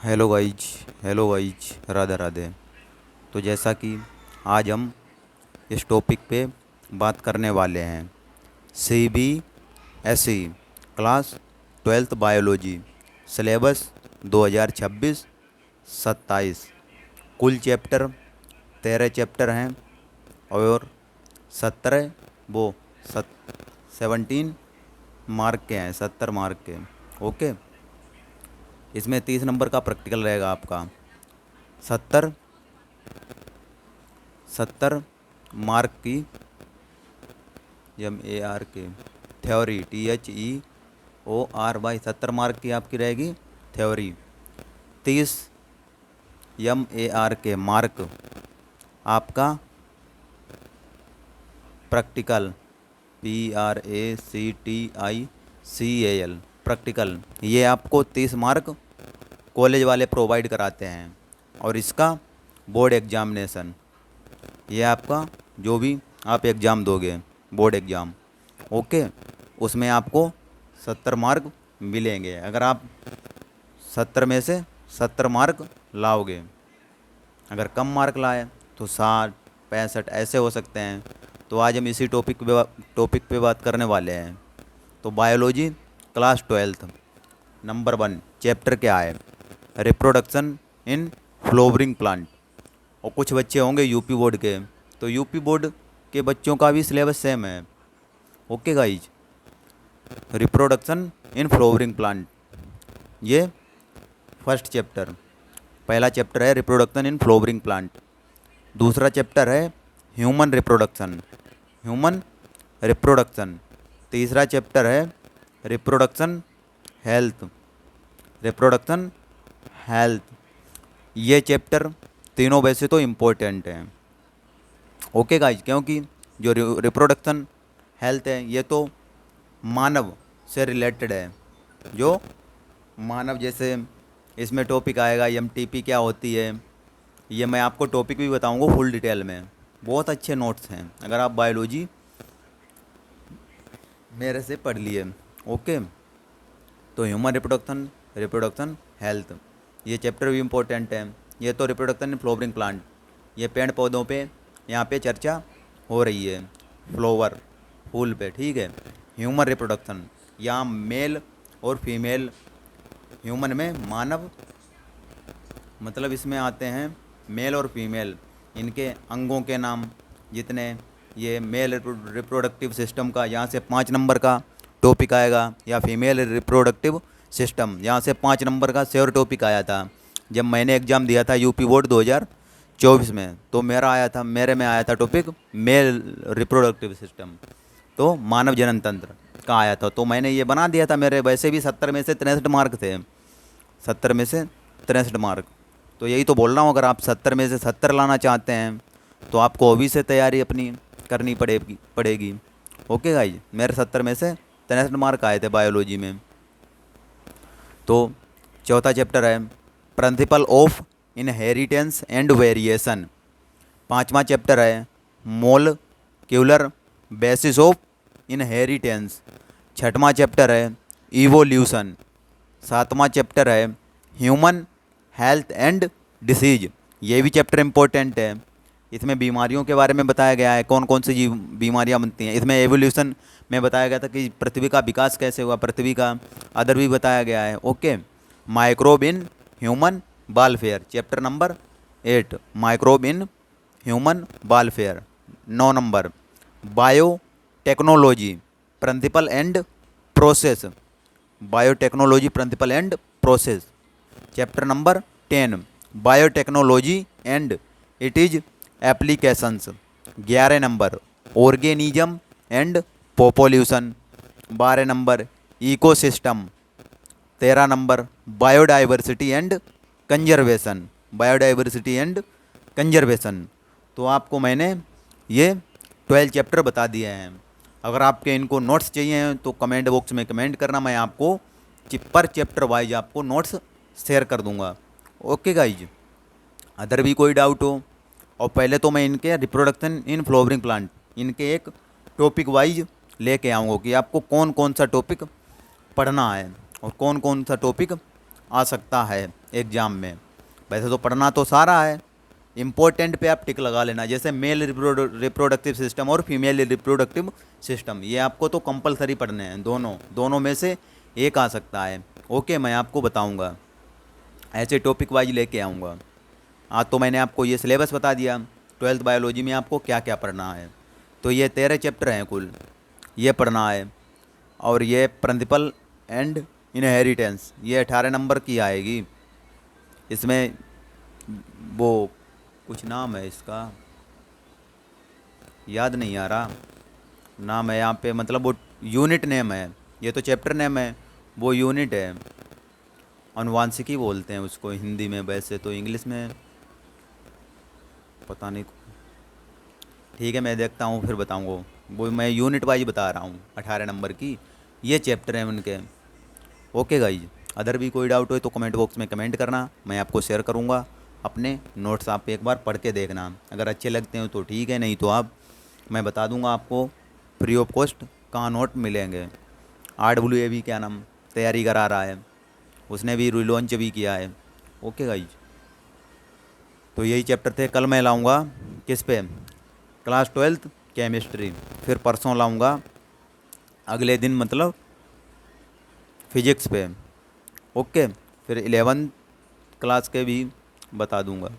Hello guys Radhe Radhe. तो जैसा कि आज हम इस टॉपिक पे बात करने वाले हैं, C B S E class 12th biology syllabus 2026-27। कुल चैप्टर 13 चैप्टर हैं और 17 वो सत 17 मार्क के हैं, 70 मार्क के। ओके, इसमें 30 नंबर का प्रैक्टिकल रहेगा आपका। 70 70 मार्क की MARK थ्योरी, THEORY 70 मार्क की आपकी रहेगी थ्योरी। 30 MARK मार्क आपका प्रैक्टिकल, PRACTICAL प्रैक्टिकल। ये आपको 30 मार्क कॉलेज वाले प्रोवाइड कराते हैं। और इसका बोर्ड एग्जामिनेशन, ये आपका जो भी आप एग्ज़ाम दोगे बोर्ड एग्ज़ाम, ओके, उसमें आपको 70 मार्क मिलेंगे। अगर आप 70 में से 70 मार्क लाओगे, अगर कम मार्क लाए तो 60 65 ऐसे हो सकते हैं। तो आज हम इसी टॉपिक पे बात करने वाले हैं। तो biology class 12th number 1 chapter क्या है? Reproduction in flowering plant. और कुछ बच्चे होंगे यूपी बोर्ड के, तो यूपी बोर्ड के बच्चों का भी सिलेबस सेम है। Okay guys, reproduction in flowering plant, ये फर्स्ट चैप्टर, पहला चैप्टर है रिप्रोडक्शन इन फ्लोवरिंग प्लांट। दूसरा चैप्टर है ह्यूमन रिप्रोडक्शन। तीसरा चैप्टर है रिप्रोडक्शन हेल्थ। ये चैप्टर तीनों वैसे तो इम्पोर्टेंट हैं, ओके गाइज, क्योंकि जो रिप्रोडक्शन हेल्थ है ये तो मानव से रिलेटेड है। जो मानव, जैसे इसमें टॉपिक आएगा MTP क्या होती है, ये मैं आपको टॉपिक भी बताऊंगा फुल डिटेल में। बहुत अच्छे नोट्स हैं अगर आप बायोलॉजी मेरे से पढ़ लिए। ओके, तो ह्यूमन रिप्रोडक्शन हेल्थ, ये चैप्टर भी इम्पोर्टेंट है। ये तो रिप्रोडक्शन इन फ्लोवरिंग प्लांट, ये पेड़ पौधों पे यहाँ पे चर्चा हो रही है, फ्लोवर फूल पे, ठीक है। ह्यूमन रिप्रोडक्शन, यहाँ मेल और फीमेल, ह्यूमन में मानव, मतलब इसमें आते हैं मेल और फीमेल, इनके अंगों के नाम जितने, ये मेल रिप्रोडक्टिव सिस्टम का यहाँ से 5 नंबर का टॉपिक आएगा, या फीमेल रिप्रोडक्टिव सिस्टम यहाँ से 5 नंबर का श्योर टॉपिक आया था। जब मैंने एग्ज़ाम दिया था यूपी बोर्ड 2024 में, तो मेरे में आया था टॉपिक मेल रिप्रोडक्टिव सिस्टम, तो मानव जनन तंत्र का आया था। तो मैंने ये बना दिया था, मेरे वैसे भी 70 में से 63 मार्क थे, 70 में से 63 मार्क। तो यही तो बोल रहा हूँ, अगर आप 70 में से 70 लाना चाहते हैं तो आपको अभी से तैयारी अपनी करनी पड़ेगी। ओके गाइज, मेरे 70 में से 63 मार्क आए थे बायोलॉजी में। तो चौथा चैप्टर है principle of inheritance and variation. पांचवा चैप्टर है मोलक्यूलर बेसिस ऑफ इनहेरिटेंस। छठवां चैप्टर है इवोल्यूशन। सातवां चैप्टर है ह्यूमन हेल्थ एंड डिसीज, ये भी चैप्टर इम्पोर्टेंट है। इसमें बीमारियों के बारे में बताया गया है, कौन कौन सी बीमारियां बनती हैं। इसमें एवोल्यूशन में बताया गया था कि पृथ्वी का विकास कैसे हुआ, पृथ्वी का अदर भी बताया गया है। Okay, microbe in human welfare, chapter number 8 microbe in human welfare. 9 number biotechnology principle and process, biotechnology principle and process. Chapter number 10 biotechnology and it is applications. 11 number organism and population. 12 number ecosystem. 13 number biodiversity and conservation. तो आपको मैंने ये 12 chapter बता दिए हैं। अगर आपके इनको नोट्स चाहिए हैं तो कमेंट बॉक्स में कमेंट करना, मैं आपको पर चैप्टर वाइज आपको नोट्स शेयर कर दूंगा। ओके गाइज, अदर भी कोई डाउट हो, और पहले तो मैं इनके रिप्रोडक्शन इन फ्लोवरिंग प्लांट, इनके एक टॉपिक वाइज लेके आऊँगा कि आपको कौन कौन सा टॉपिक पढ़ना है और कौन कौन सा टॉपिक आ सकता है एग्ज़ाम में। वैसे तो पढ़ना तो सारा है, इम्पोर्टेंट पे आप टिक लगा लेना, जैसे मेल रिप्रोडक्टिव सिस्टम और फीमेल रिप्रोडक्टिव सिस्टम, ये आपको तो कंपलसरी पढ़ने हैं, दोनों दोनों में से एक आ सकता है। ओके, मैं आपको बताऊंगा, ऐसे टॉपिक वाइज लेके आऊँगा। आज तो मैंने आपको ये सिलेबस बता दिया, 12th बायोलॉजी में आपको क्या क्या पढ़ना है। तो ये 13 चैप्टर हैं कुल, ये पढ़ना है। और ये प्रिंसिपल एंड इनहेरिटेंस, ये 18 नंबर की आएगी। इसमें वो कुछ नाम है इसका, याद नहीं आ रहा नाम है यहाँ पे, मतलब वो यूनिट नेम है, ये तो चैप्टर नेम है, वो यूनिट है। अनुवांशिकी बोलते हैं उसको हिंदी में, वैसे तो इंग्लिश में पता नहीं। ठीक है, मैं देखता हूँ फिर बताऊँगा। वो मैं यूनिट वाइज बता रहा हूँ, 18 नंबर की ये चैप्टर हैं उनके। ओके गाइज, अदर भी कोई डाउट हो तो कमेंट बॉक्स में कमेंट करना, मैं आपको शेयर करूँगा अपने नोट्स, आप एक बार पढ़ के देखना। अगर अच्छे लगते हैं तो ठीक है, नहीं तो आप, मैं बता दूंगा आपको फ्री ऑफ कॉस्ट कहाँ नोट मिलेंगे। RWA भी क्या नाम तैयारी करा रहा है, उसने भी रिलॉन्च भी किया है। ओके गाइज, तो यही चैप्टर थे। कल मैं लाऊंगा किस पे, क्लास 12th केमिस्ट्री, फिर परसों लाऊंगा अगले दिन मतलब फिजिक्स पे। ओके, फिर 11th क्लास के भी बता दूंगा।